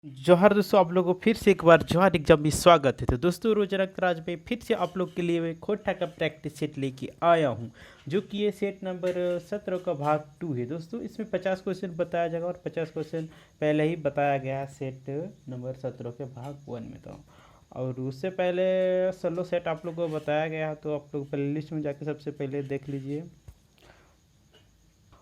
जोहार दोस्तों, आप लोगों को फिर से एक बार जोहार एग्जाम में स्वागत है। तो दोस्तों, रोजाना क्लास में फिर से आप लोग के लिए मैं खोटा का प्रैक्टिस सेट लेके आया हूँ, जो कि ये सेट नंबर 17 का भाग 2 है। दोस्तों, इसमें 50 क्वेश्चन बताया जाएगा और 50 क्वेश्चन पहले ही बताया गया है सेट नंबर 17 के भाग 1 में। तो और उससे पहले 16 सेट आप लोगों को बताया गया है, तो आप लोग प्ले लिस्ट में जाके सबसे पहले देख लीजिए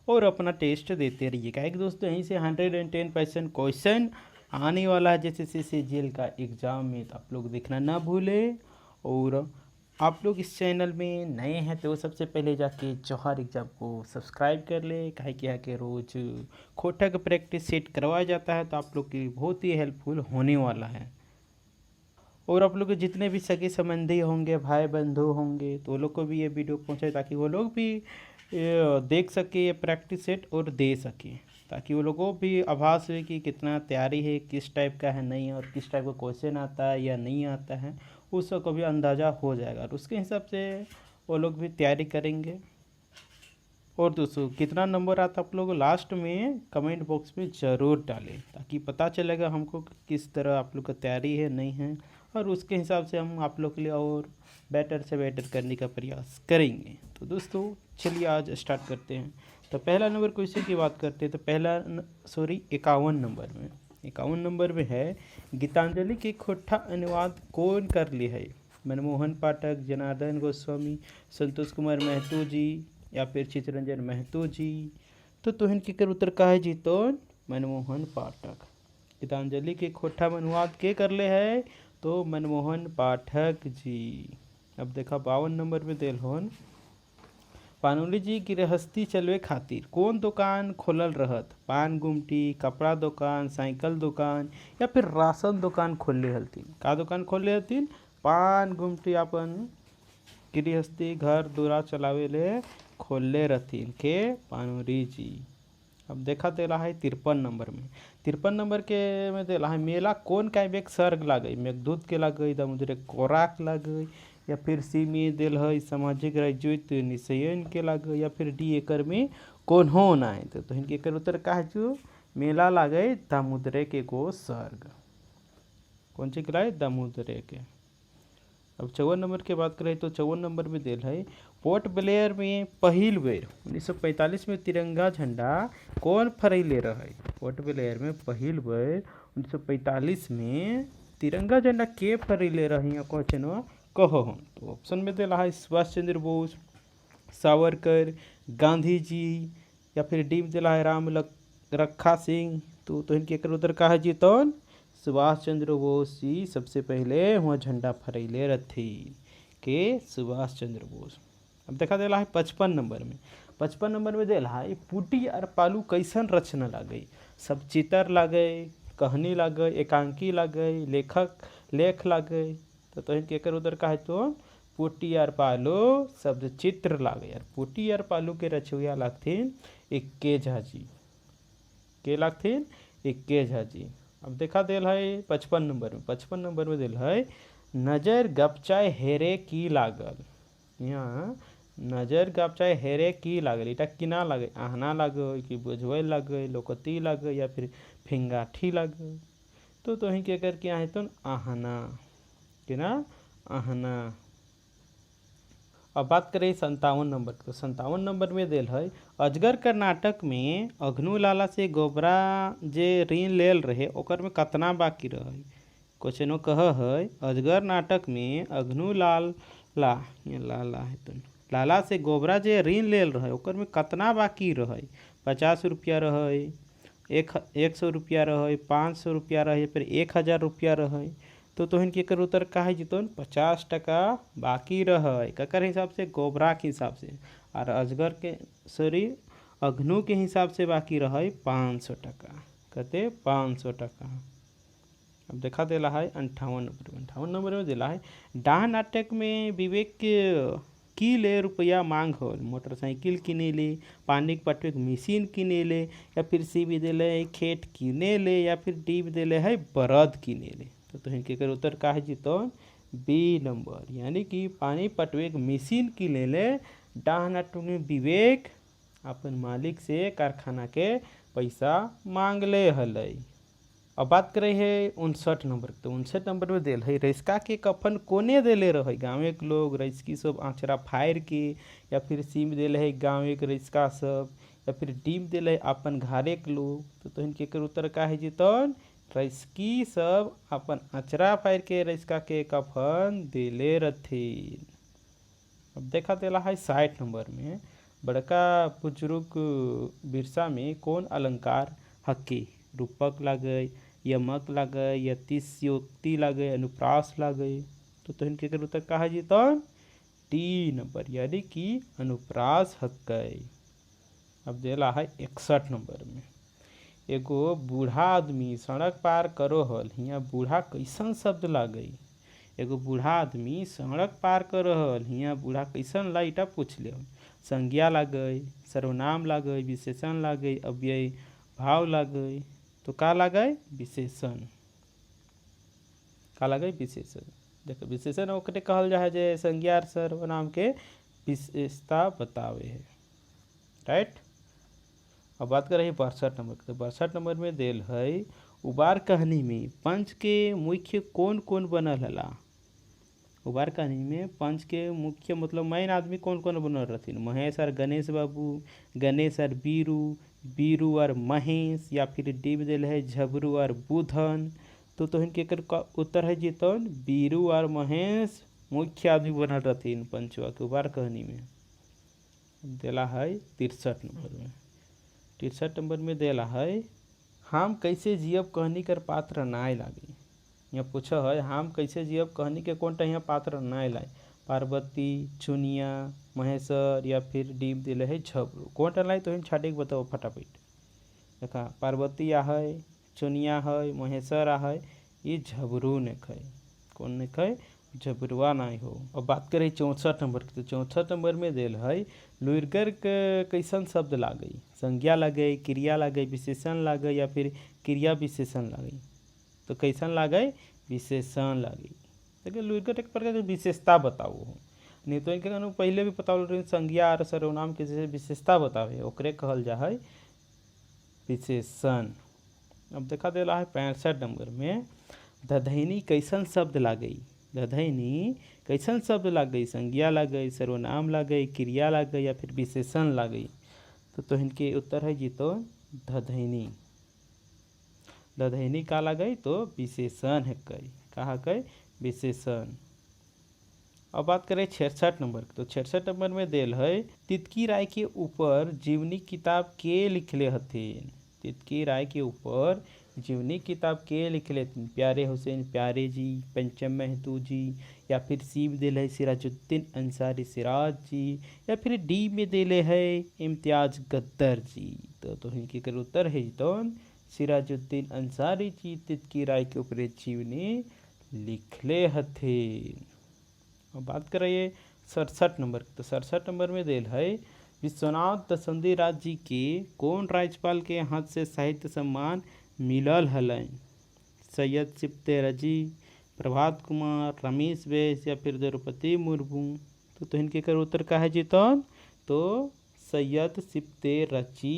और अपना टेस्ट देते रहिएगा। एक दोस्तों, यहीं से 110% क्वेश्चन आने वाला है जैसे CCGL का एग्ज़ाम में, तो आप लोग देखना ना भूलें। और आप लोग इस चैनल में नए हैं तो सबसे पहले जाके जोहार एग्ज़ाम को सब्सक्राइब कर ले, काहे कि यहाँ के रोज़ खोटा का प्रैक्टिस सेट करवाया जाता है, तो आप लोग की बहुत ही हेल्पफुल होने वाला है। और आप लोग के जितने भी सगे संबंधी होंगे, भाई बंधु होंगे, तो वो लोग को भी ये वीडियो पहुंचे ताकि वो लोग भी देख सके ये प्रैक्टिस सेट और दे सके, ताकि वो लोगों को भी आभास हो कि कितना तैयारी है, किस टाइप का है नहीं है, और किस टाइप का क्वेश्चन आता है या नहीं आता है, उस सबको भी अंदाज़ा हो जाएगा और उसके हिसाब से वो लोग भी तैयारी करेंगे। और दोस्तों, कितना नंबर आता आप लोग लास्ट में कमेंट बॉक्स में ज़रूर डालें, ताकि पता चलेगा हमको कि किस तरह आप लोग का तैयारी है नहीं है, और उसके हिसाब से हम आप लोग के लिए और बेटर से बेटर करने का प्रयास करेंगे। तो दोस्तों, चलिए आज स्टार्ट करते हैं। तो पहला नंबर क्वेश्चन की बात करते हैं। तो 51 नंबर में, 51 नंबर में है, गीतांजलि के खोटा अनुवाद कौन कर ली है? मनमोहन पाठक, जनार्दन गोस्वामी, संतोष कुमार महतो जी, या फिर चित्तरंजन महतो जी। तो तुहन के कर उत्तर का है जी? तो मनमोहन पाठक। गीतांजलि के खोटा अनुवाद के कर ले है? तो मनमोहन पाठक जी। अब देखा 52 नंबर में देल होन, पानोली जी गृहस्थी चलवे खातिर कौन दुकान खोलल रहत? पान गुमटी, कपड़ा दुकान, साइकिल दुकान, या फिर राशन दुकान खोलले हलतीन? का दुकान खोलले हलतीन? पान गुमटी अपन गृहस्थी घर दूरा चलावे ले खोलले रहतीन के पानोरी जी। अब देखा देला है 53 नंबर में, 53 नंबर के में देला है, मेला कौन का एक सर्ग लागई? मेघदूत के लागई, दामोदर कोराक लागई, या फिर सी में दिल है सामाजिक राजनीत निशयन के लागई, या फिर डी एकर में कौन हो ना है? तो इनके एकर उत्तर का है जो मेला लागई दामोदरे के गो सर्ग। कौन सी खिलाए? दामोदरे के। अब 54 नंबर की बात करें तो 54 नंबर में दिल है, पोर्ट ब्लेयर में पहिल बेर 1945 में तिरंगा झंडा कौन फहरैले रहे? पोर्ट ब्लेयर में पहिल बेर 1945 में तिरंगा झंडा के फहरैले रही? क्वेश्चन कहो हम। तो ऑप्शन में दिला है सुभाष चंद्र बोस, सावरकर, गांधी जी, या फिर डी में दिला है राम रखा सिंह। तो इनके उत्तर का है जी? तो सुभाष चंद्र बोस जी सबसे पहले वहाँ झंडा फहरैले रथी के सुभाष चंद्र बोस। अब देखा देला है 55 नंबर में, 55 नंबर में देला है, पुटी और पालू कैसन रचना लागई? सब चित्र लागई, कहानी लागई, एकांकी लागई, लेख लागई? तो इनके एकर उत्तर का है? तो पुटी और पालू शब्द चित्र लागे। यार पुटी और पालू के रचुया लागथिन इक्के झाजी के लागथिन इक्के झाजी। अब देखा देल है 55 नंबर में, 55 नंबर में दिल है, नजर गपचाए हेरे की लागल? यहाँ नजर गपचाए हेरे की लागल, इटा किना लागे? आहना लागे कि बुझवे लागे, लोकती लागे, या फिर फिंगाठी लागे? तो ही के कर क्या है? तो आहना कि ना, आहना। अब बात करें 57 नंबर, तो 57 नंबर में दिल है, अजगर का नाटक में अघनू लाला से गोबरा जे ऋण लेल रहे ओकर में कतना बाकी रहे? क्वेश्चन कह है, अजगर नाटक में अघनू लाला से गोबरा जे ऋण लेल रहे ओकर में कतना बाकी रहे? 50 रुपया रहे, 100 रुपया रहे, 500 रुपया रहे, या फिर 1000 रुपया रहे? तो इनके कर उत्तर का है जी? तो 50% बाकी रहे। ककर हिसाब से? गोबरा के हिसाब से। और अजगर के अघनू के हिसाब से बाकी रहे 500%। कहते 500%। अब देखा देला है 58 नंबर में, 58 नंबर में दिला है, डाह नाटक में विवेक की ले रुपया मांग हो? मोटरसाइकिल किने ले, पानी के पटवे मशीन किने ले, या फिर सी भी दिले खेत किने ले, या फिर डी भी दिले है बरद किने ले? तो इनके कर उत्तर का है जी? तो बी नंबर, यानी कि पानी पटवे मशीन की ले ले डाह नाटक में विवेक अपन मालिक से कारखाना के पैसा मांग ले हलई। अब बात करे है 59 नंबर, तो 59 नंबर में दिल है रैसका के कफन कोने देले रहे गाँव के लोग रैसकी सब आँचरा फाड़ के, या फिर सीम दिल है गाँव के रैसका सब, या फिर डीम दिल है अपन घरे के लोग। तो तोहन के कर उत्तर का है जीतन रैसकी सब अपन आँचरा फाड़ के रैसका के कफन दिले रथिन। अब देखा देला है 60 नंबर में, बड़का बुजुर्ग बिरसा में कौन अलंकार हकी रूपक लागे, यमक लागे, यतिशयोक्ति लागे, अनुप्रास लागे। तो तोहन के उत्तर कहा जीतन डी नंबर यानी कि अनुप्रास हकै। अब देला है 61 नंबर में, एगो बूढ़ा आदमी सड़क पार करो हल, हियाँ बूढ़ा कैसन शब्द लागे। एगो बूढ़ा आदमी सड़क पार कर रहल, हियाँ बूढ़ा कैसन लाइटा पूछ ले। संज्ञा लागे, सर्वनाम लागे, विशेषण लागे, अव्यय भाव लागे। तो का लागे विशेषण, का लागे विशेषण। देखो विशेषण ओकरे कहल जा है जे संज्ञा सर्वनाम के विशेषता बतावे है, राइट। अब बात कर रही है 62 नंबर, तो 62 नंबर में देल है उबार कहानी में पंच के मुख्य कौन कौन बनल हला। उबार कहानी में पंच के मुख्य मतलब मेन आदमी कौन कौन बनल रहथिन, महेश और गणेश बाबू, गणेश और बीरू, बीरू और महेश, या फिर डिब दिल है झबरू और बुधन। तो तोहन के उत्तर है जीतन बीरू और महेश मुख्य आदमी बनल रहथिन पंचवा के उबार कहानी में। देला है 63 नंबर में, 63 नंबर में देला है हम कैसे जियब कहानी कर पात्र नाय लागे। यहाँ पूछा है हम कैसे जियब कहानी के कौन यहाँ पात्र नाय लाए, पार्वती, चुनिया, महेश्वर, या फिर डीप दिले है झबरू। कौन लाई तो हम छाटे के बताओ फटाफट। देखा पार्वती आ है, चुनिया है, महेश्वर आ है, ये झबरू ने खाए। कौन ने खाए झबरुआ नहीं हो। अब बात करें 64 नंबर की, तो 64 नंबर में दिल है लुइरगर के कैसन शब्द लागे, संज्ञा लागे, क्रिया लागे, विशेषण लागे, या फिर क्रिया विशेषण लागे। तो कैसन लागे विशेषण लागे। देखिए लुइरगर एक प्रकार की विशेषता बताओ, नहीं तो इनके पहले भी पता रही संज्ञा और सर्वनाम के जैसे विशेषता बतावे ओकरे कहल जा है विशेषण। अब देखा देला है 65 नंबर में धधैनी कैसन शब्द लागे। धधैनी कैसन शब्द लागे, संज्ञा लागे, सर्वनाम लागे, क्रिया लागे, या फिर विशेषण लागे। तो इनके उत्तर है जीतो धधैनी। धधैनी का लागे तो विशेषण है, कई कहा कई विशेषण। अब बात करें 66 नंबर की, तो 66 नंबर में देल है तितकी राय के ऊपर जीवनी किताब के लिखले हथिन। तितकी राय के ऊपर जीवनी किताब के लिखले हथिन, प्यारे हुसैन प्यारे जी, पंचम महतू जी, या फिर सी में दिल है सिराजुद्दीन अंसारी सिराज जी, या फिर डी में दिले है इम्तियाज गद्दर जी। तो इनके कर उत्तर है तो सिराजुद्दीन अंसारी जी तितकी राय के ऊपर जीवनी लिखले हथिन। अब बात करिए 67 नंबर, तो 67 नंबर में दिल है विश्वनाथ दसंधी राज जी के कौन राज्यपाल के हाथ से साहित्य सम्मान मिलल हलन। सैयद सिप्ते रजी, प्रभात कुमार, रमेश बैस, या फिर द्रौपदी मुर्मू। तो इनके कर उत्तर का है जीतन तो सैयद सिप्ते रची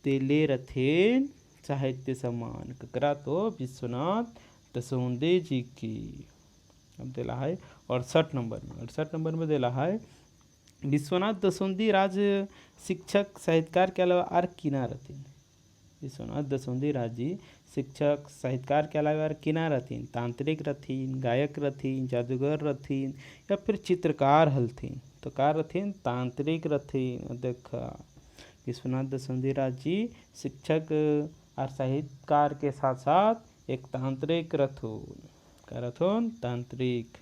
तेले रथेन साहित्य सम्मान ककरा तो विश्वनाथ दसौंधे जी की। अब दिला है 68 नंबर में, 68 नंबर में दिला है विश्वनाथ दसौंधी राज शिक्षक साहित्यकार के अलावा आर किना रहथिन। विश्वनाथ दसौंधी राज जी शिक्षक साहित्यकार के अलावा आर किना रहथिन, तांत्रिक रहथिन, गायक रहथिन, जादूगर रहथिन, या फिर चित्रकार हलथिन। तो का रहथिन तांत्रिक रहथिन। देखा विश्वनाथ दसौंधी राज जी शिक्षक और साहित्यकार के साथ साथ एक तांत्रिक रथुन, का रथुन तांत्रिक।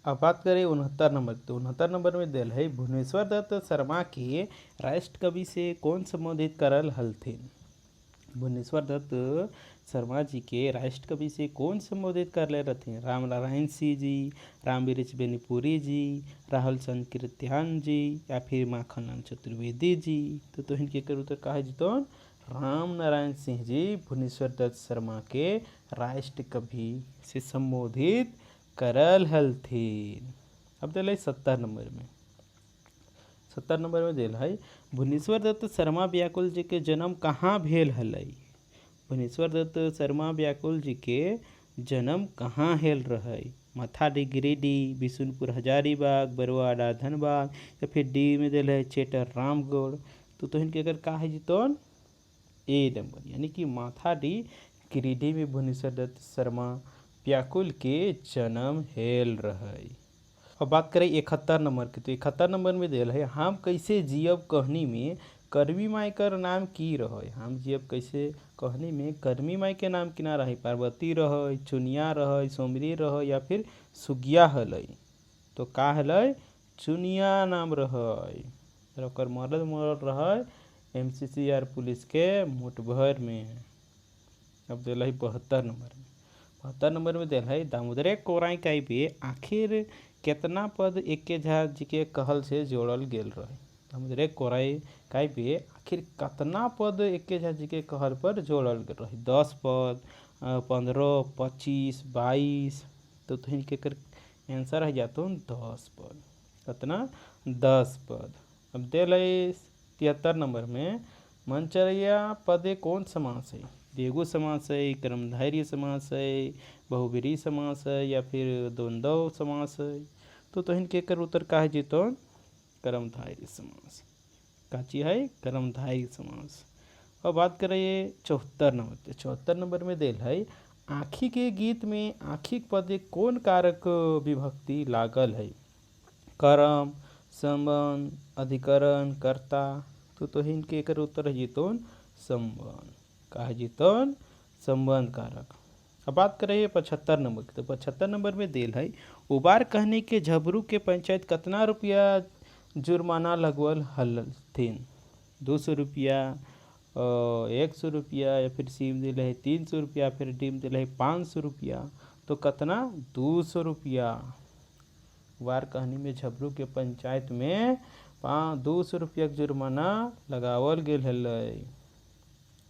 अब बात करें 69 नंबर, तो 69 नंबर में दिल है भुवनेश्वर दत्त शर्मा के राष्ट्र कवि से कौन संबोधित करल हलथिन। भुवनेश्वर दत्त शर्मा जी के राष्ट्र कवि से कौन संबोधित कर ले रहथिन, राम नारायण सिंह जी, राम बिरिच बेनीपुरी जी, राहुल चंद्र कीर्त्यान जी, या फिर माखन लाल चतुर्वेदी जी। तो इनके कर उत्तर कहा जीतो राम नारायण सिंह जी भुवनेश्वर दत्त शर्मा के राष्ट्र कवि से संबोधित करल हलथिन। अब दिल है 70 नंबर में, 70 नंबर में दिल है भुवनेश्वर दत्त शर्मा व्याकुल जी के जन्म कहाँ भेल हलै। भुवनेश्वर दत्त शर्मा व्याकुल जी के जन्म कहाँ हेल रहे? मथाडी गिरिडीह, बिशुनपुर हजारीबाग, बरवाडा धनबाद या फिर डी में दिल है चेटर रामगढ़। तो इनके अगर का है जीतोन ए नंबर, यानी कि माथाडी गिरिडीह में भुवनेश्वर दत्त शर्मा व्याकुल के जन्म हेल रहे। अब बात करें 71 नंबर की, तो 71 नंबर में दिल है हम कैसे जियब कहनी में कर्मी माई कर नाम की रहे? हम जियब कैसे कहनी में कर्मी माई के नाम किना रहे? पार्वती रहे, चुनिया रहे, सोमरी रहे या फिर सुगिया हलई? तो का हलई? चुनिया नाम रहे। ओकर मरल रहे MCCR पुलिस के मुठभर में। अब दिल है 72 नंबर में। 72 नंबर में दिल है दामोदरे कोराई काई पे आखिर केतना पद एके झा जी के कहल से जोड़ल गेल रहे? दामोदरे कोराई काई पे आखिर कितना पद एके झा जी के कहल पर जोड़ल गेल रहे? 10 पद, 15, 25, 22। तो इनके कर आंसर है जातो 10 पद। कितना? 10 पद। अब दिल है 73 नंबर में मनचरिया पदे कौन समास है? देगु समास है, कर्मधारय समास है, बहुब्रीहि समास है या फिर द्वंद्व समास है? तो इनके कर उत्तर का है जीतो कर्मधारय समास। काची है? कर्मधारय समास। अब बात करें 74 नंबर। तो 74 नंबर में दिल है आँखी के गीत में आँखी पदे कौन कारक विभक्ति लागल है? कर्म, संबंध, अधिकरण, कर्ता। तो इनके कर उत्तर है जीतोन संबंध। का है जीतोन? संबंध कारक। अब बात करें 75 नंबर की, तो 75 नंबर में दिल है उबार कहने के झबरू के पंचायत कितना रुपया जुर्माना लगवल हलथिन? 200 रुपया, 100 रुपया या फिर सीम दिल है 300 रुपया, फिर डीम दिल है 500 रुपया। तो कितना? 200 रुपया। वार कहानी में झबरू के पंचायत में 200 रुपया के जुर्माना लगावल गेल है।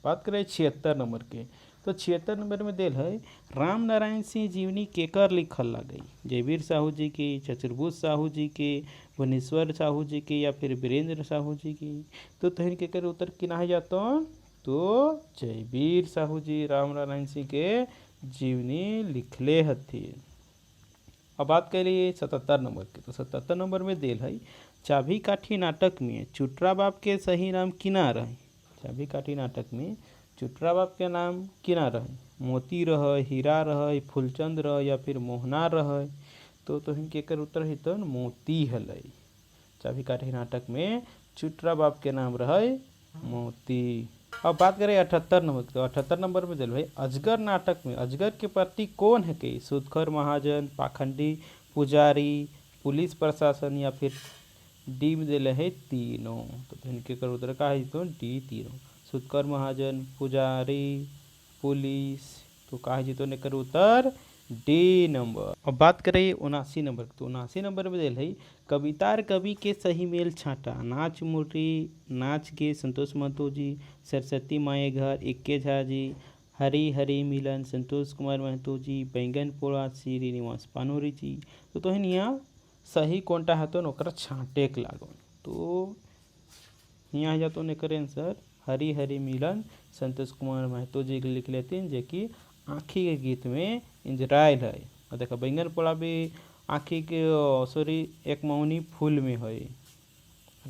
बात करें 76 नंबर के, तो 76 नंबर में दिल है राम नारायण सिंह जीवनी केकर लिखल लागई? जयवीर साहू जी की, चतुर्भुज साहू जी के, भुवनेश्वर साहू जी के या फिर वीरेंद्र साहू जी की? तो इनके कर उत्तर किना है जातो? तो जयवीर साहू जी राम नारायण सिंह के जीवनी लिखले हथिन। अब बात करिए 77 नंबर की, तो 77 नंबर में दिल है चाबी काठी नाटक में चुटरा बाप के सही नाम किना रहे? चाबी काठी नाटक में चुटरा बाप के नाम किना रहे? मोती रहे, हीरा रहे, फूलचंद रहे या फिर मोहना रहे? तो इनके कर उत्तर है तो मोती हलई। चाबी काठी नाटक में चुटरा बाप के नाम रहे मोती। अब बात करें 78 नंबर, तो 78 नंबर में दिल भाई अजगर नाटक में अजगर के प्रतीक कौन है? के सूदखोर महाजन, पाखंडी, पुजारी, पुलिस प्रशासन या फिर डी में दिल है तीनों? तो इनके कर उत्तर का है तो डी तीनों। सूदखोर महाजन, पुजारी, पुलिस। तो का है जीतो ने कर उत्तर डी नंबर। अब बात करें 79 नंबर, तो 79 नंबर में दिल है कवितार कवि के सही मेल छाटा। नाच मुरली, नाच के संतोष महतो जी, सरस्वती माए घर इक्के झा जी, हरी हरी मिलन संतोष कुमार महतो जी, बैंगन पोड़ा श्रीनिवास पानोरी जी। तो यहाँ सही कौनटा है तो ओकरा छाटे के लागल। तो यहाँ जातो ने करे आंसर हरी हरी मिलन संतोष कुमार महतो जी लिख लेते हैं, जो कि आँखी के गीत में इंजरायल है। और देखा बैंगन पोड़ा भी आँखी के सॉरी एक मौनी फूल में है,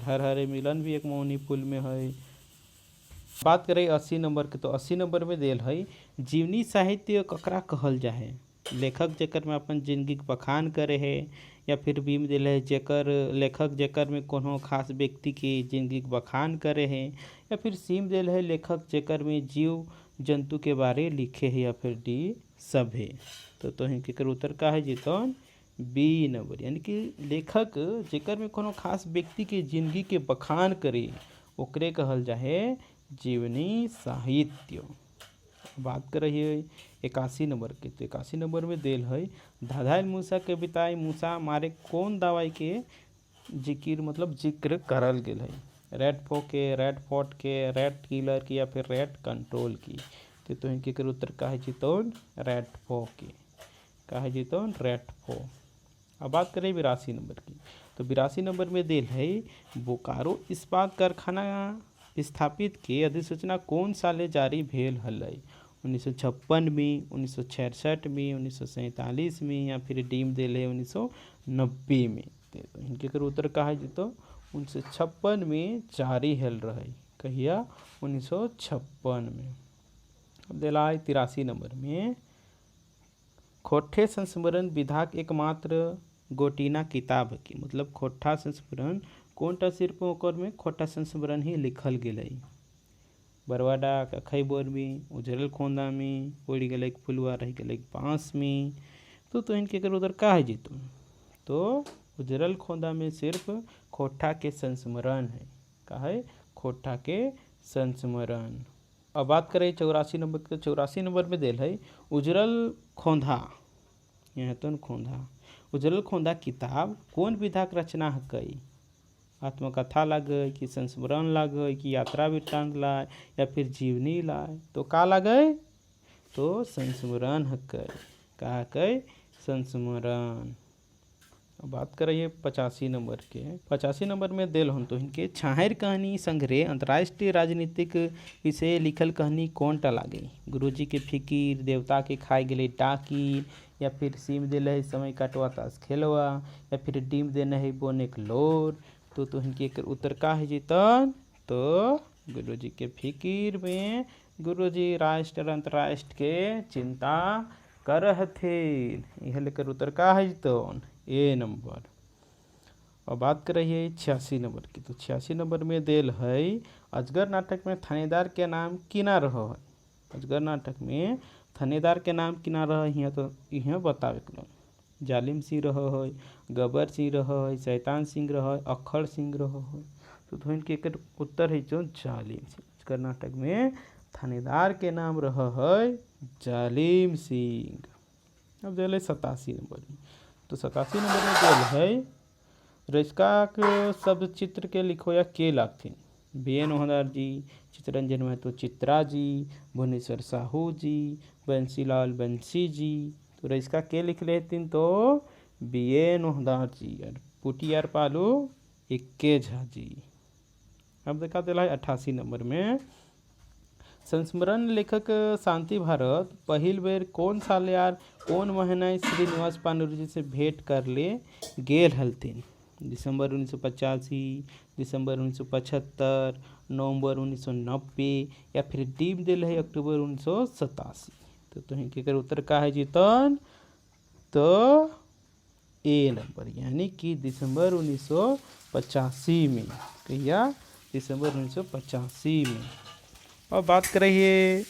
हर हरे मिलन भी एक मौनी फूल में है। बात करें 80 नंबर के, तो 80 नंबर में दिल है जीवनी साहित्य ककरा कहल जाए? लेखक जेकर में अपन जिंदगी के बखान करे है या फिर बीम दिल है जेकर लेखक जेकर में कोनो खास व्यक्ति की जिंदगी के बखान करे है या फिर सीम दिल है लेखक जेकर में जीव जंतु के बारे लिखे है या फिर डी सब है? तो इनके उत्तर का है जीतन बी नंबर, यानी कि लेखक जेकर में कोनो खास व्यक्ति के जिंदगी के बखान करे ओकरे कहल जाए जीवनी साहित्य। बात कर रही है 81 नंबर के, तो 81 नंबर में दिल है धाधाइल मूसा के बिताई मूसा मारे कौन दवाई के जिक्र मतलब जिक्र करल गेल है? रेड फो के, रेड फोर्ट के, रेड किलर की या फिर रेड कंट्रोल की? तो इनके कर उत्तर का है जीतोन रेड फो के। का है जीतोन रेड फो। अब बात करें 82 नंबर की, तो 82 नंबर में दिल है बोकारो इस्पात कारखाना स्थापित के अधिसूचना कौन साले जारी भेल हलै? 1956 में, 1966 में, 1947 में, या फिर डीम देल है 1990 में। तो इनके उत्तर का है तो 1956 में जारी हल रहे। कहिया? 1956 में। अब दिला है 83 नंबर में, खोठे संस्मरण विधाक एकमात्र गोटीना किताब की, मतलब खोठा संस्मरण कौन सिर्फ ओकर में खोठा संस्मरण ही लिखल गए। बरवाडा कखई बोर में, उजरल खोंदा में, उड़ गए फुलवा रह गए बाँस में। तो इनके कर उधर का है जीतो? तो उजरल खोंदा में सिर्फ खोठा के संस्मरण है। का है? खोठा के संस्मरण। अब बात करें 84 नंबर के, 84 नंबर में देल है उजरल खोंदा, यहाँ तो खोंदा, उजरल खोंदा किताब कौन विधा के रचना है? कई आत्मकथा लागे कि संस्मरण लागे कि यात्रा वृत्तांत लाए या फिर जीवनी लाए? तो का लागे? तो संस्मरण है। का कई? संस्मरण। बात करिए 85 नंबर के, 85 नंबर में देल हन तो इनके छाहर कहानी संग्रह अंतर्राष्ट्रीय राजनीतिक विषय लिखल कहानी कौन टा लागे? गुरुजी के फिकीर, देवता के खाए गए टाकी, या फिर सीम दिल है समय काटवा ताश खेलवा, या फिर डीम देना है बोने के लोर। तो इनके उत्तर का है जीतन? तो गुरुजी के फिकीर में गुरुजी राष्ट्र अंतर्राष्ट्र के चिंता कर थे। यह लेकर उत्तर का है जीतन? ए नंबर। और बात करिए 86 नंबर की, तो 86 नंबर में देल है अजगर नाटक में थानेदार के नाम किना रहा है? अजगर नाटक में थानेदार के नाम किना रहा है? तो यह बतावे के जालिम सिंह रहा है, गबर सिंह रहा है, शैतान सिंह रहा है, अखड़ सिंह रहा है। तो इनके उत्तर है जो जालिम सिंह। अजगर नाटक में थानेदार के नाम रहा है जालिम सिंह। अब दिल है 87 नंबर में, तो 87 नंबर में दिल है रचका के शब्द चित्र के लिखो या के लागथिन? बी.एन. ओहदार जी, चित्तरंजन महतो चित्रा जी, भुवनेश्वर साहू जी, बंसीलाल बंसी जी। तो रचका के लिख लेथिन? तो बी.एन. ओहदार जी और पुटियार पालू इक्के झा जी। अब देखा दिला है 88 नंबर में, संस्मरण लेखक शांति भारत पहिल बेर कौन साल यार कौन महीना श्रीनिवास पांडुरंग जी से भेंट कर ले गेल हलथिन? दिसंबर 1985, दिसंबर 1975, नवंबर 1990, या फिर डीम दिल है अक्टूबर 1987। तो इनके उत्तर का है जीतन? तो ए नंबर, यानी कि दिसंबर 1985 में। कहिया? दिसंबर 1985 में। और बात करिए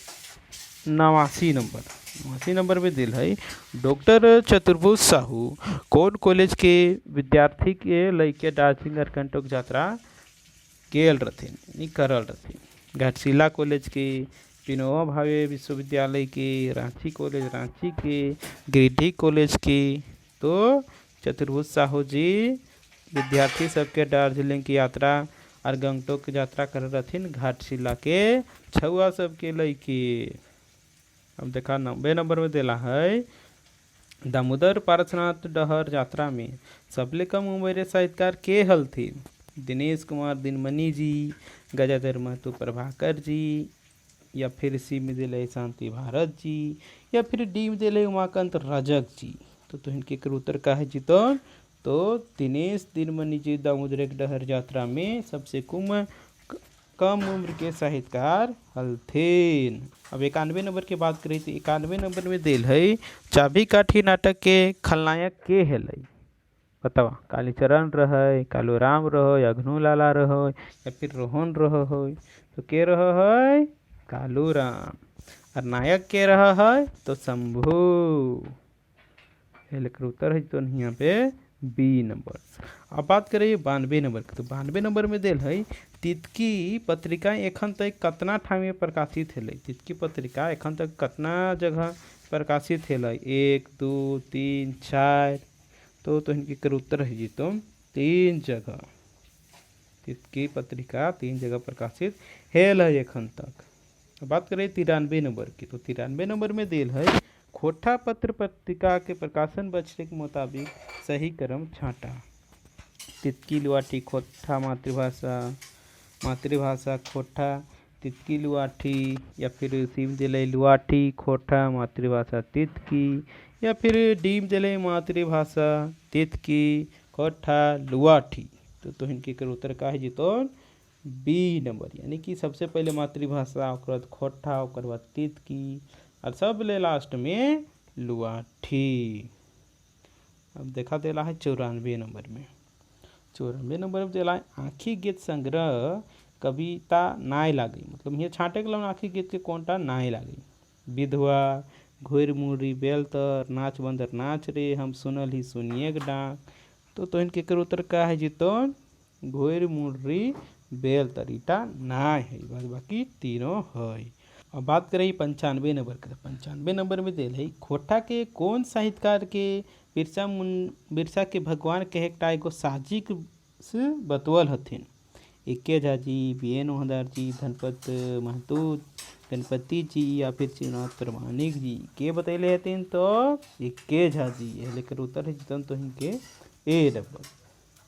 89 नंबर, 89 नंबर में दिल है डॉक्टर चतुर्भुज साहू कौन कॉलेज के विद्यार्थी के लैके दार्जिलिंग अरकंटक यात्रा गेल रहथिन करल रहथिन? घाटशिला कॉलेज के, विनोबा भावे विश्वविद्यालय के, रांची कॉलेज रांची के, गिरिडीह कॉलेज के। तो चतुर्भुज साहू जी विद्यार्थी सबके दार्जिलिंग की यात्रा और गंगटोक की यात्रा कर रहथिन घाटशिला के छुआ सबके लैके। अब देखा 90 नंबर में दिला है दामोदर पारसनाथ डहर यात्रा में सबले कम उम्र साहित्यकार के हलथिन? दिनेश कुमार दिनमणि जी, गजाधर महतो प्रभाकर जी, या फिर सी में दिल है शांति भारत जी, या फिर डी में दिल है उमाकांत रजक जी। तो इनके उत्तर का है जीतन? तो दिनेश दिनमणि जी दामोदर डहर यात्रा में सबसे कम उम्र के साहित्यकार हलथिन। अब 91 नंबर की बात करी तो 91 नंबर में दिल है चाबी काठी नाटक के खलनायक के हेलै? बतावा, कालीचरण रहे, कालूराम रहे, अघनू लाला रहे, या फिर रोहन रहे? तो के रहा है? कालूराम। और नायक के रहा है? तो शंभू। लेकर उत्तर है तो यहाँ पे बी नंबर। अब बात करिए 92 नंबर की, तो 92 नंबर में दिल है तितकी पत्रिका एखन तक कतना ठाम में प्रकाशित है? तितकी पत्रिका एखन तक कतना जगह प्रकाशित है? 1, 2, 3, 4। तो इनके उत्तर है जी तो 3 जगह। तितकी पत्रिका 3 जगह प्रकाशित है एखन तक। बात करें 93 नंबर की, तो 93 नंबर में दिल है खोठा पत्र पत्रिका के प्रकाशन बछड़े के मुताबिक सही क्रम छांटा? तितकी लुआटी खोठा मातृभाषा, मातृभाषा खोटा तितकी लुआठी, या फिर सी में दिले लुआठी खोटा मातृभाषा तितकी, या फिर डी में दिले मातृभाषा तितकी खोटा लुआठी। तो इनके कर उत्तर का है जी तो बी नंबर, यानी कि सबसे पहले मातृभाषा, ओकर बाद खोटा, ओकर बाद तितकी और सब ले लास्ट में लुआठी। अब देखा देला है 94 नंबर में। 94 नंबर में देला है आँखी गीत संग्रह कविता नाय लागी, मतलब ये छाँटे के लौन आँखी गीत के कौनटा नाय लागी। विधवा, घोर मुर्री बेलतर, नाच बंदर नाच रे, हम सुनल ही सुनिए डाक। तो इनके कर उत्तर का है जी तो घोर मुर्री बेलतर, इटा नाय है, बस बाकी तीनों है। अब बात करें 95 नंबर के। 95 नंबर में दिल है खोटा के कौन साहित्यकार के बिरसा के भगवान के एकटा एगो साजिक से बतवल हथिन। इक्के झा जी, बी एन मोहदार जी, धनपत महतो, गणपति जी या फिर श्रीनाथ प्रमाणिक जी के बतैले हथिन तो इक्के झा जी। यह लेकर उत्तर है जितन तो इनके ए नंबर।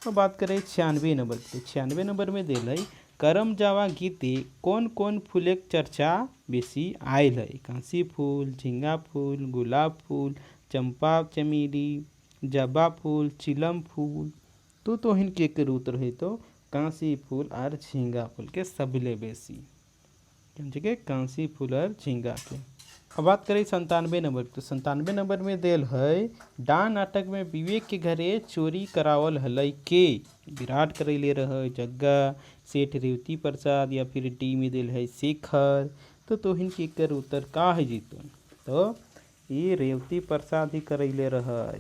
तो बात करें 96 नंबर की। 96 नंबर में दिल है करम जावा गीते कौन कौन फूलेक चर्चा बेसी आयल है। कांसी फूल, झिंगा फूल, गुलाब फूल, चंपा चमेली, जबा फूल, चिलम फूल। तो इनके कर उत्तर है तो कांसी फूल और झींगा फूल के सबले बेसी, के कांसी फूल और झींगा के। अब बात करें 97 नंबर। तो 97 नंबर में देल है डांस नाटक में विवेक के घरे चोरी करावल हलई के। विराट करैले रहे जग्गा, सेठ रेवती प्रसाद या फिर डी में दिल है शेखर। तो इनके कर उत्तर का है जीतो तो ये रेवती प्रसाद ही करैले रहे।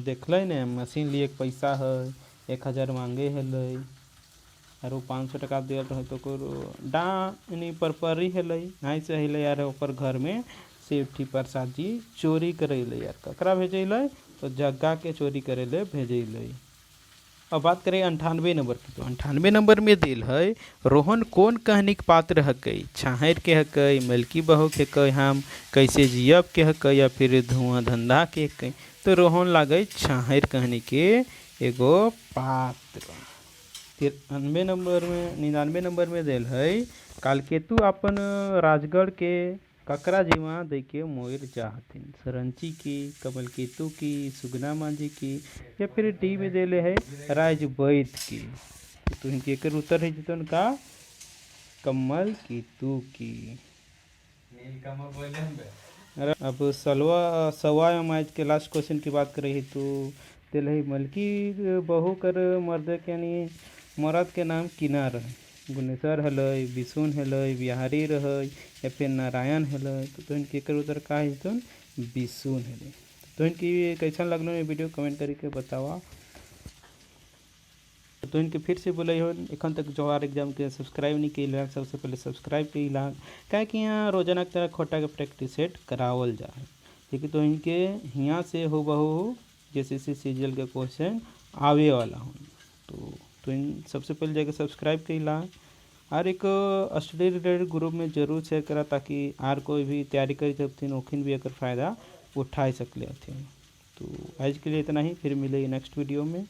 देखल न मशीन लिए पैसा है 1000 मांगे हलै और 500 टका दिल रहे तो डानी पर ही हलै नहीं से हलै यार ऊपर घर में सेठी प्रसाद जी चोरी करैले यार ककरा भेजैले तो जग्गा के चोरी करेले भेजैले। अब बात करें 98 नंबर की। तो 98 नंबर में दिल है रोहन कौन कहानी के पात्र हकई। छाहर के हकई, मलकी बहू के हकई, हम कैसे जियब के हकई या फिर धुआं धंधा के हकई। तो रोहन लागे छाहर कहानी के एगो पात्र। 99 नंबर में दिल है कालकेतु अपन राजगढ़ के ककरा जीवा दे के मोर चाहथिन। सरंची की, कमल केतु की, सुगना मांझी की या फिर डी में दिले है राज वैद की। तो इनके कर उत्तर है जितन का कमल केतु की। अब सवा मैच के लास्ट क्वेश्चन की बात करें तो दिल है मलकी बहू कर मर्द के यानी मर्द के नाम किनार है। गुनेश्वर हलै, विष्णु हलै, बिहारी रहे या फिर नारायण हलै। तो इनके कर उत्तर का है तो विष्णु हलै। तो इनकी कैसा लगलो ये वीडियो कमेंट करके बतावा। तो इनके फिर से बोले हो एखन तक जोहार एग्जाम के सब्सक्राइब नहीं किया सबसे पहले सब्सक्राइब किया क्या कि यहाँ रोजाना की तरह खोटा के प्रैक्टिस सेट करावल जा है। ठीक है तो इनके यहाँ से हो बहु जैसे सीजीएल के क्वेश्चन आवे वाला हूँ। तो इन सबसे पहले जाकर सब्सक्राइब किया और एक स्टडी रिलेटेड ग्रुप में जरूर शेयर करा ताकि आर कोई भी तैयारी करी सकती ओखिन भी अगर फ़ायदा उठा सकले। तो आज के लिए इतना ही, फिर मिले नेक्स्ट वीडियो में।